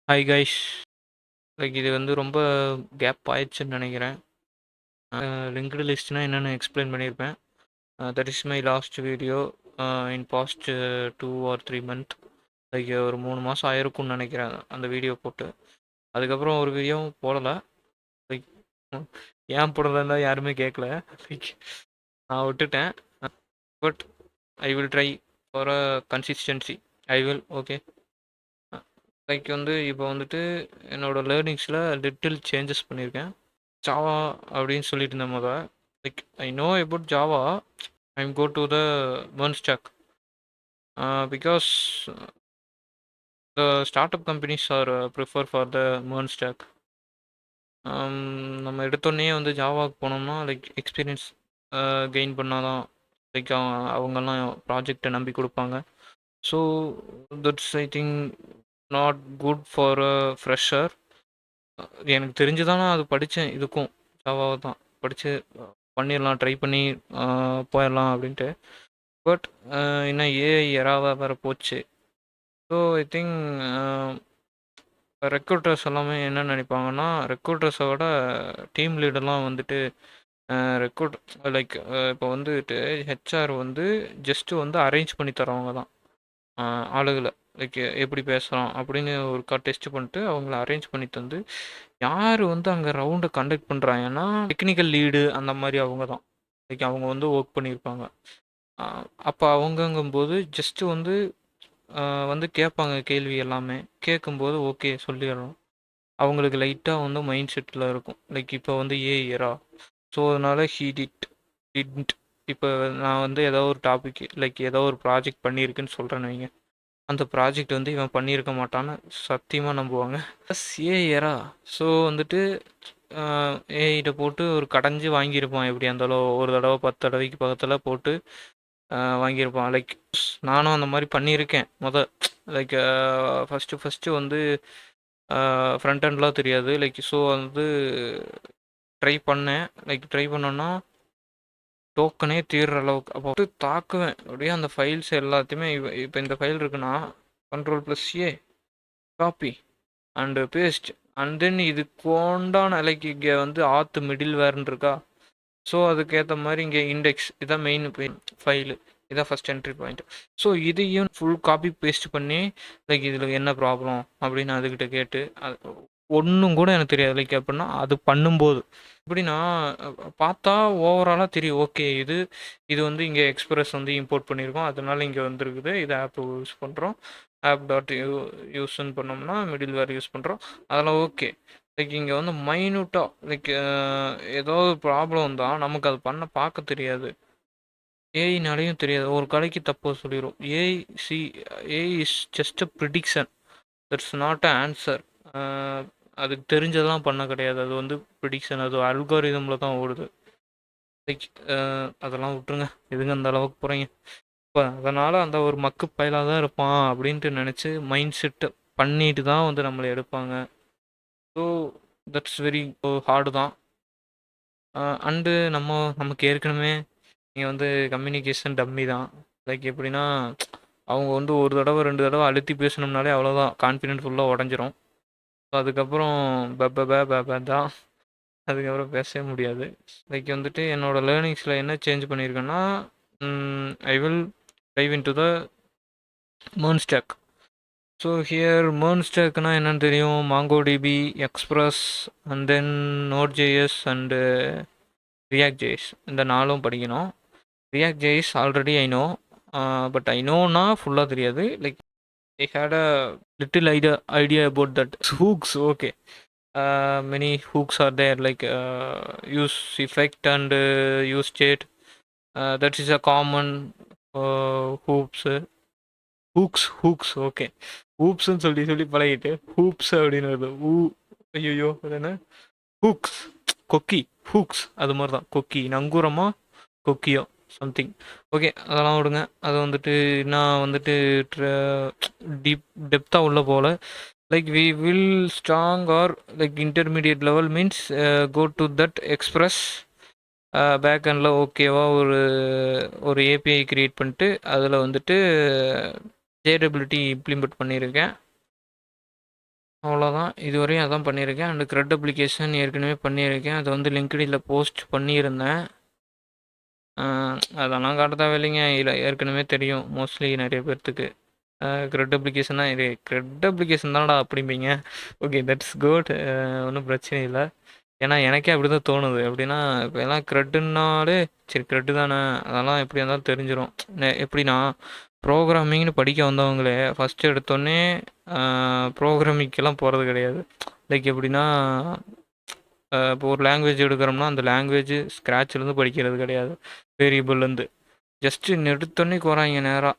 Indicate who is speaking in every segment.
Speaker 1: Hi guys. இது வந்து ரொம்ப கேப் ஆயிடுச்சுன்னு நினைக்கிறேன். லிங்க்டு லிஸ்ட்னா என்னென்னு எக்ஸ்பிளைன் பண்ணியிருப்பேன். That is my last video in past 2 or 3 month. ஒரு 3 மாதம் ஆயிருக்கும்னு நினைக்கிறேன் அந்த வீடியோ போட்டு. அதுக்கப்புறம் ஒரு வீடியோவும் போடலை. லைக் ஏன் போடலைன்னா யாருமே கேட்கல. லைக் நான் விட்டுட்டேன். But I will try for a consistency. I will okay. வந்து இப்போ வந்துட்டு என்னோட லேர்னிங்ஸில் லிட்டில் சேஞ்சஸ் பண்ணியிருக்கேன். ஜாவா அப்படின்னு சொல்லிட்டு இருந்தேன் I know about Java. I'm go to the MERN stack because the start up companies are prefer for the MERN stack. நம்ம எடுத்தோடனே வந்து ஜாவாவுக்கு போனோம்னா எக்ஸ்பீரியன்ஸ் கெயின் பண்ணால் தான் அவங்கெல்லாம் ப்ராஜெக்டை நம்பி கொடுப்பாங்க. So that's I think not good for a fresher. எனக்கு தெரிஞ்சு தான் நான் அது படித்தேன். இதுக்கும் ஜாவாவை தான் படித்து பண்ணிடலாம், ட்ரை பண்ணி போயிடலாம் அப்படின்ட்டு. பட் இன்னும் ஏஐ எராவாக வேறு போச்சு. ஸோ ஐ திங்க் ரெக்ரூட்டர்ஸ் எல்லாமே என்ன நினைப்பாங்கன்னா, ரெக்ரூட்டர்ஸை விட டீம் லீடெல்லாம் வந்துட்டு ரெக்ரூட் இப்போ வந்துட்டு ஹெச்ஆர் வந்து ஜஸ்ட்டு வந்து அரேஞ்ச் பண்ணி தரவங்க தான் ஆளுகளை. எப்படி பேசுகிறோம் அப்படின்னு ஒருக்கா டெஸ்ட் பண்ணிட்டு அவங்கள அரேஞ்ச் பண்ணி தந்து யார் வந்து அங்கே ரவுண்டை கண்டக்ட் பண்ணுறாங்கன்னா டெக்னிக்கல் லீடு அந்த மாதிரி அவங்க தான். அவங்க வந்து ஒர்க் பண்ணியிருப்பாங்க. அப்போ அவங்கங்கும்போது ஜஸ்ட்டு வந்து வந்து கேட்பாங்க கேள்வி எல்லாமே. கேட்கும்போது ஓகே சொல்லிடுறோம். அவங்களுக்கு லைட்டாக வந்து மைண்ட் செட்டில் இருக்கும். இப்போ வந்து ஏஐரா. ஸோ அதனால் டிட்ன்ட். இப்போ நான் வந்து ஏதோ ஒரு டாபிக் ஏதோ ஒரு ப்ராஜெக்ட் பண்ணியிருக்குன்னு சொல்கிறேன்னு வைங்க. அந்த ப்ராஜெக்ட் வந்து இவன் பண்ணியிருக்க மாட்டான்னு சத்தியமாக நம்புவாங்க. ப்ளஸ் ஏஐரா. ஸோ வந்துட்டு ஏஐட்ட போட்டு ஒரு கடைஞ்சி வாங்கியிருப்பான். எப்படியா இருந்தாலும் ஒரு தடவை 10 தடவைக்கு பக்கத்தில் போட்டு வாங்கியிருப்பான். நானும் அந்த மாதிரி பண்ணியிருக்கேன். லைக் ஃபஸ்ட்டு வந்து ஃப்ரண்ட் எண்ட்லாம் தெரியாது. ஸோ வந்து ட்ரை பண்ணேன். ட்ரை பண்ணோன்னா டோக்கனே தீர்ற அளவுக்கு அப்போ தாக்குவேன். அப்படியே அந்த ஃபைல்ஸ் எல்லாத்தையுமே இப்போ இந்த ஃபைல் இருக்குன்னா Ctrl+A copy and paste and then இது கோண்டான இங்கே வந்து ஆத்து மிடில் வேர்ன்னு இருக்கா. ஸோ அதுக்கேற்ற மாதிரி இங்கே இண்டெக்ஸ் இதான் மெயின் ஃபைலு. இதான் ஃபஸ்ட் என்ட்ரி பாயிண்ட். ஸோ இதையும் ஃபுல் காப்பி பேஸ்ட் பண்ணி இதில் என்ன ப்ராப்ளம் அப்படின்னு அதுக்கிட்ட கேட்டு அது ஒன்றும் கூட எனக்கு தெரியாது. எப்படின்னா அது பண்ணும்போது எப்படின்னா பார்த்தா ஓவராலாக தெரியும். ஓகே இது வந்து இங்கே எக்ஸ்பிரஸ் வந்து இம்போர்ட் பண்ணியிருக்கோம், அதனால இங்கே வந்துருக்குது. இது ஆப் யூஸ் பண்ணுறோம், ஆப் டாட் யூஸ்ன்னு பண்ணோம்னா மிடில் வேர் யூஸ் பண்ணுறோம், அதெல்லாம் ஓகே. இங்கே வந்து மைனூட்டாக ஏதோ ஒரு ப்ராப்ளம் வந்தால் நமக்கு அது பண்ண பார்க்க தெரியாது. ஏஐனாலையும் தெரியாது. ஒரு கலைக்கு தப்பு சொல்லிடும். AI is just a prediction, that's not a answer. அதுக்கு தெரிஞ்சதெல்லாம் பண்ண கிடையாது. அது வந்து ப்ரிடிக்ஷன், அது அல்காரிதமில் தான் ஓடுது. அதெல்லாம் விட்டுருங்க, எதுங்க அந்த அளவுக்கு போகிறீங்க. இப்போ அதனால் அந்த ஒரு மக்கு பயலாக தான் இருப்பான் அப்படின்ட்டு நினச்சி மைண்ட் செட்டு பண்ணிட்டு தான் வந்து நம்மளை எடுப்பாங்க. ஸோ தட்ஸ் வெரி ஹார்டு தான். அண்டு நமக்கு ஏற்கனவே நீங்கள் வந்து கம்யூனிகேஷன் டம்மி தான். எப்படின்னா அவங்க வந்து ஒரு தடவை 2 தடவை அழுத்தி பேசணும்னாலே அவ்வளோதான், கான்ஃபிடென்ட் ஃபுல்லாக உடஞ்சிரும். அதுக்கப்புறம் தான், அதுக்கப்புறம் பேசவே முடியாது. வந்துட்டு என்னோடய லேர்னிங்ஸில் என்ன சேஞ்ச் பண்ணியிருக்கேன்னா, I will dive into the MERN stack. So here MERN stackனா என்னென்னு தெரியும். MongoDB, express and then Node.js and React.js இந்த 4ம் படிக்கணும். React.js already I know, but I நோனா ஃபுல்லாக தெரியாது. I had a little idea about that. Hooks, okay. Many hooks are there, use effect and use state. That is a common hooks, okay. ஹூப்ஸ்ன்னு சொல்லி பழகிட்டு hoops அப்படின்னு வருது. ஐயோ அது என்ன, ஹூக்ஸ், கொக்கி, ஹூக்ஸ் அது மாதிரி தான். கொக்கி நங்கூரமா கொக்கியோ சம்திங். ஓகே அதெல்லாம் விடுங்க. அது வந்துட்டு நான் வந்துட்டு டெப்த்தாக உள்ள போகல. we will strong or intermediate level means go to that express பேக்கெண்டில் ஓகேவா ஒரு ஏபிஐ க்ரியேட் பண்ணிட்டு அதில் வந்துட்டு ஜேடபிலிட்டி இம்ப்ளிமெண்ட் பண்ணியிருக்கேன். அவ்வளோதான். இதுவரையும் அதான் பண்ணியிருக்கேன். அண்ட் க்ரெட் அப்ளிகேஷன் ஏற்கனவே பண்ணியிருக்கேன். அது வந்து லிங்க்டின்ல போஸ்ட் பண்ணியிருந்தேன். அதெல்லாம் காட்ட தேவையில்லைங்க. இல்லை ஏற்கனவே தெரியும் மோஸ்ட்லி நிறைய பேர்த்துக்கு. க்ரெட் அப்ளிகேஷன் தான் இது. க்ரெட் அப்ளிகேஷன் தானடா அப்படிம்பீங்க. Okay, that's good. ஒன்றும் பிரச்சனை இல்லை. ஏன்னா எனக்கே அப்படி தான் தோணுது. எப்படின்னா இப்போ எல்லாம் க்ரெட்டுன்னாலே சரி க்ரெட்டு தானே, அதெல்லாம் எப்படியா இருந்தாலும் தெரிஞ்சிடும். எப்படின்னா ப்ரோக்ராமிங்னு படிக்க வந்தவங்களே ஃபஸ்ட்டு எடுத்தோடனே ப்ரோக்ராமிங்கெல்லாம் போகிறது கிடையாது. லைக் எப்படின்னா இப்போ ஒரு லாங்குவேஜ் எடுக்கிறோம்னா அந்த லாங்குவேஜ் ஸ்க்ராட்ச்லேருந்து படிக்கிறது கிடையாது, வேரியபிள்லேருந்து. ஜஸ்ட்டு எடுத்தோடனே போகிறாங்க நேராக.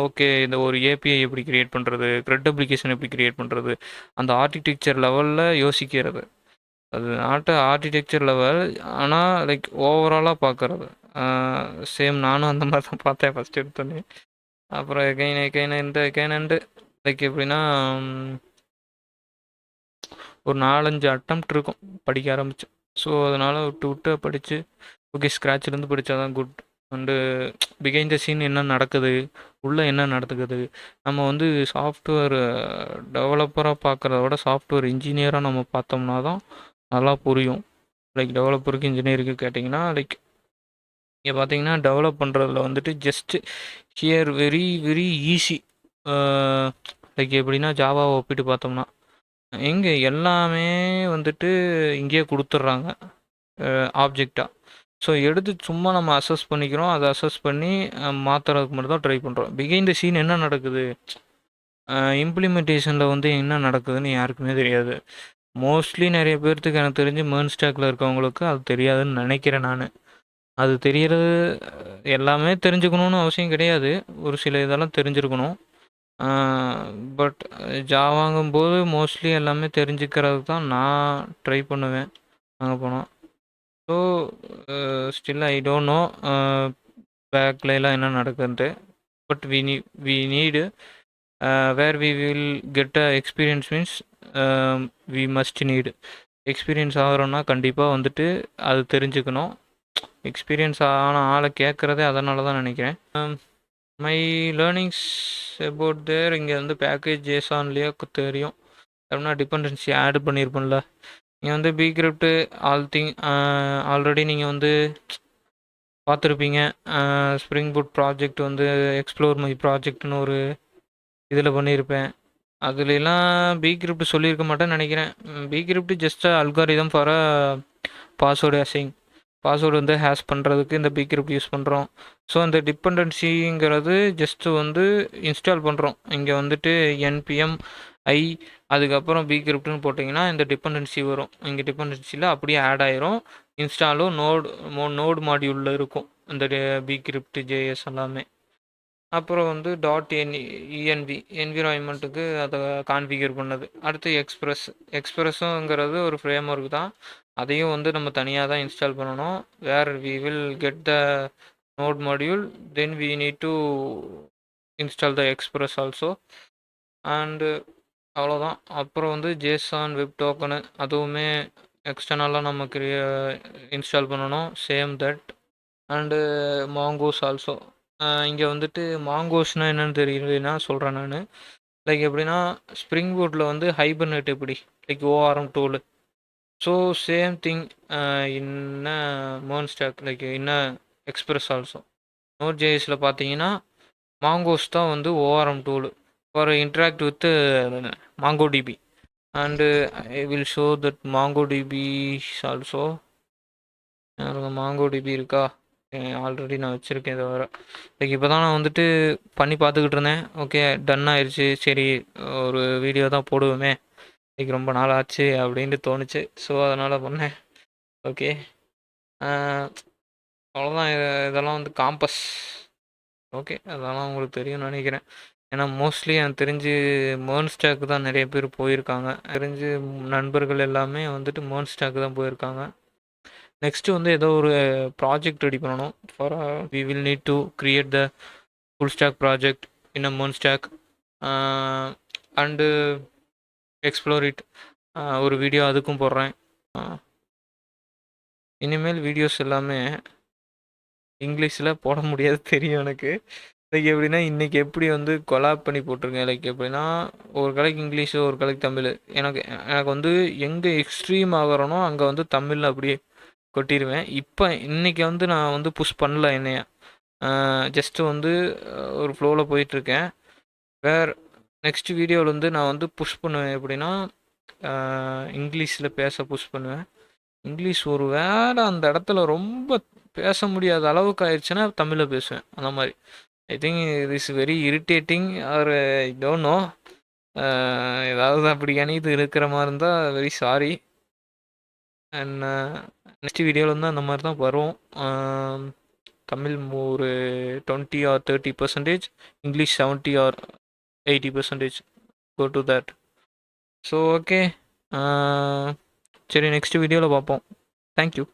Speaker 1: ஓகே, இந்த ஒரு ஏபிஐ எப்படி க்ரியேட் பண்ணுறது, க்ரெட் அப்ளிகேஷன் எப்படி க்ரியேட் பண்ணுறது, அந்த ஆர்கிடெக்சர் லெவலில் யோசிக்கிறது. அது நாட் ஆர்கிடெக்சர் லெவல், ஆனால் லைக் ஓவராலாக பார்க்குறது. சேம் நானும் அந்த மாதிரி தான் பார்த்தேன் ஃபஸ்ட் எடுத்தோன்னே. அப்புறம் எகைன் லைக் எப்படின்னா ஒரு 4-5 அட்டம்ப்ட் இருக்கும் படிக்க ஆரம்பிச்சு. ஸோ அதனால் விட்டு விட்டு படித்து ஓகே ஸ்க்ராட்ச்லேருந்து படித்தா தான் good. And behind the scene என்ன நடக்குது, உள்ளே என்ன நடக்குது, நம்ம வந்து சாஃப்ட்வேர் டெவலப்பராக பார்க்குறத விட சாஃப்ட்வேர் இன்ஜினியராக நம்ம பார்த்தோம்னா தான் நல்லா புரியும். லைக் டெவலப்பருக்கு இன்ஜினியருக்கு கேட்டிங்கன்னா லைக் இங்கே பார்த்தீங்கன்னா டெவலப் பண்ணுறதுல வந்துட்டு just here very very easy. Like எப்படின்னா ஜாவாவை ஒப்பிட்டு பார்த்தோம்னா எங்கே எல்லாமே வந்துட்டு இங்கேயே கொடுத்துட்றாங்க ஆப்ஜெக்டாக. ஸோ எடுத்து சும்மா நம்ம அசஸ் பண்ணிக்கிறோம். அதை அசஸ் பண்ணி மாற்றுறதுக்கு மட்டும் தான் ட்ரை பண்ணுறோம். பிகைண்ட் த சீன் என்ன நடக்குது, இம்ப்ளிமெண்டேஷனில் வந்து என்ன நடக்குதுன்னு யாருக்குமே தெரியாது. மோஸ்ட்லி நிறைய பேர்த்துக்கு எனக்கு தெரிஞ்சு மேர்ன் ஸ்டாக்கில் இருக்கவங்களுக்கு அது தெரியாதுன்னு நினைக்கிறேன் நான். அது தெரியறது எல்லாமே தெரிஞ்சுக்கணுன்னு அவசியம் கிடையாது. ஒரு சில இதெல்லாம் தெரிஞ்சிருக்கணும். பட் ஜாவாங்கும்போது மோஸ்ட்லி எல்லாமே தெரிஞ்சுக்கிறது தான் நான் ட்ரை பண்ணுவேன் அங்கே போனால். So still I don't know பேக்லாம் என்ன நடக்குதுன்ட்டு. But we need where we will get a experience means we must need experience ஆகிறோன்னா கண்டிப்பாக வந்துட்டு அது தெரிஞ்சுக்கணும். எக்ஸ்பீரியன்ஸ் ஆன ஆளை கேட்குறதே அதனால தான் நினைக்கிறேன். மை லேர்னிங்ஸ் அபவுட் தேர் இங்கே வந்து பேக்கேஜ் ஜேசான்லேயே தெரியும். அப்படின்னா டிபெண்டன்சி ஆட் பண்ணியிருப்பேன்ல. நீங்கள் வந்து பீக்ரிப்டு ஆல் ஆல்ரெடி நீங்கள் வந்து பார்த்துருப்பீங்க. ஸ்ப்ரிங் புட் ப்ராஜெக்ட் வந்து எக்ஸ்ப்ளோர் மை ப்ராஜெக்ட்னு ஒரு இதில் பண்ணியிருப்பேன். அதுலலாம் பீக்ரிப்ட் சொல்லியிருக்க மாட்டேன்னு நினைக்கிறேன். Bcrypt just algorithm for a password hashing. Password வந்து ஹேஷ் பண்ணுறதுக்கு இந்த பீக்ரிப்ட் யூஸ் பண்ணுறோம். ஸோ அந்த டிபெண்டன்சிங்கிறது ஜஸ்ட்டு வந்து இன்ஸ்டால் பண்ணுறோம். இங்கே வந்துட்டு என்பிஎம் ஐ அதுக்கப்புறம் பீக்ரிப்ட்னு போட்டிங்கன்னா இந்த டிபெண்டன்சி வரும். இங்கே டிபெண்டன்சியில் அப்படியே ஆட் ஆயிரும். இன்ஸ்டாலும் நோடு மாடியூலில் இருக்கும் இந்த பீக்ரிப்ட் ஜேஎஸ் எல்லாமே. அப்புறம் வந்து இஎன்வி என்விரான்மெண்ட்டுக்கு அதை கான்ஃபிகர் பண்ணது. அடுத்து எக்ஸ்பிரஸுங்கிறது ஒரு ஃப்ரேம் ஒர்க் தான். அதையும் வந்து நம்ம தனியாக தான் இன்ஸ்டால் பண்ணணும். Where we will get the Node module, then we need to install the Express also. And அவ்வளோதான். அப்புறம் வந்து ஜேசான் வெப் டோக்கனு அதுவுமே எக்ஸ்டர்னலாக நமக்கு இன்ஸ்டால் பண்ணணும். Same that. And Mongoose also. இங்கே வந்துட்டு மாங்கோஸ்னால் என்னென்னு தெரியலனா சொல்கிறேன் நான். லைக் எப்படின்னா ஸ்ப்ரிங் பூட்டில் வந்து ஹைபர்நெட் எப்படி like ORM tool. So same thing இன்ன மேர்ன் ஸ்டாக் லைக் இன்ன எக்ஸ்பிரஸ் ஆல்சோ. நோட் ஜேஎஸில் பார்த்தீங்கன்னா மாங்கோஸ் தான் வந்து ORM tool for interact with mango DP. And I will show that mango DP also. Mango DP இருக்கா, already நான் வச்சுருக்கேன். இதை வர லைக் இப்போ தான் நான் வந்துட்டு பண்ணி பார்த்துக்கிட்டு இருந்தேன். ஓகே டன் ஆயிடுச்சு. சரி ஒரு வீடியோ தான் போடுவோமே, லைக் ரொம்ப நாள் ஆச்சு அப்படின்ட்டு தோணுச்சு. ஸோ அதனால் பண்ணேன். ஓகே அவ்வளோதான். இதெல்லாம் வந்து காம்பஸ். ஓகே அதெல்லாம் உங்களுக்கு தெரியும்னு நினைக்கிறேன். ஏன்னா மோஸ்ட்லி எனக்கு தெரிஞ்சு மேர்ன் ஸ்டாக்கு தான் நிறைய பேர் போயிருக்காங்க. தெரிஞ்சு நண்பர்கள் எல்லாமே வந்துட்டு மேர்ன் ஸ்டாக்கு தான் போயிருக்காங்க. நெக்ஸ்ட்டு வந்து ஏதோ ஒரு ப்ராஜெக்ட் ரெடி பண்ணணும். For we will need to create the full stack project in a MERN stack and explore it. ஒரு வீடியோ அதுக்கும் போடுறேன். இனிமேல் வீடியோஸ் எல்லாமே இங்கிலீஷில் போட முடியாது தெரியும் எனக்கு. லைக் எப்படின்னா இன்றைக்கி எப்படி வந்து கொலாப் பண்ணி போட்டிருக்கேன். லைக் எப்படின்னா ஒரு கலைக்கு இங்கிலீஷு ஒரு கலைக்கு தமிழ். எனக்கு எனக்கு வந்து எங்கே எக்ஸ்ட்ரீம் ஆகிறனோ அங்கே வந்து தமிழில் அப்படியே கொட்டிடுவேன். இப்போ இன்றைக்கி வந்து நான் வந்து புஷ் பண்ணல என்னைய. ஜஸ்ட்டு வந்து ஒரு ஃப்ளோவில் போயிட்டுருக்கேன். வேறு நெக்ஸ்ட் வீடியோவில் வந்து நான் வந்து புஷ் பண்ணுவேன். எப்படின்னா இங்கிலீஷில் பேச புஷ் பண்ணுவேன். இங்கிலீஷ் ஒரு வேளை அந்த இடத்துல ரொம்ப பேச முடியாத அளவுக்கு ஆயிடுச்சுன்னா தமிழில் பேசுவேன். அந்த மாதிரி I think is very irritating or I don't know. ஏதாவது அப்படி அணிது இருக்கிற மாதிரி இருந்தால் வெரி சாரி. அண்ட் நெக்ஸ்ட் வீடியோவில் வந்து அந்த மாதிரி தான் வரும். தமிழ் ஒரு 20 or 30%, English 70 or 80% go to that. So okay, சரி நெக்ஸ்ட் வீடியோவில் பார்ப்போம். தேங்க்யூ.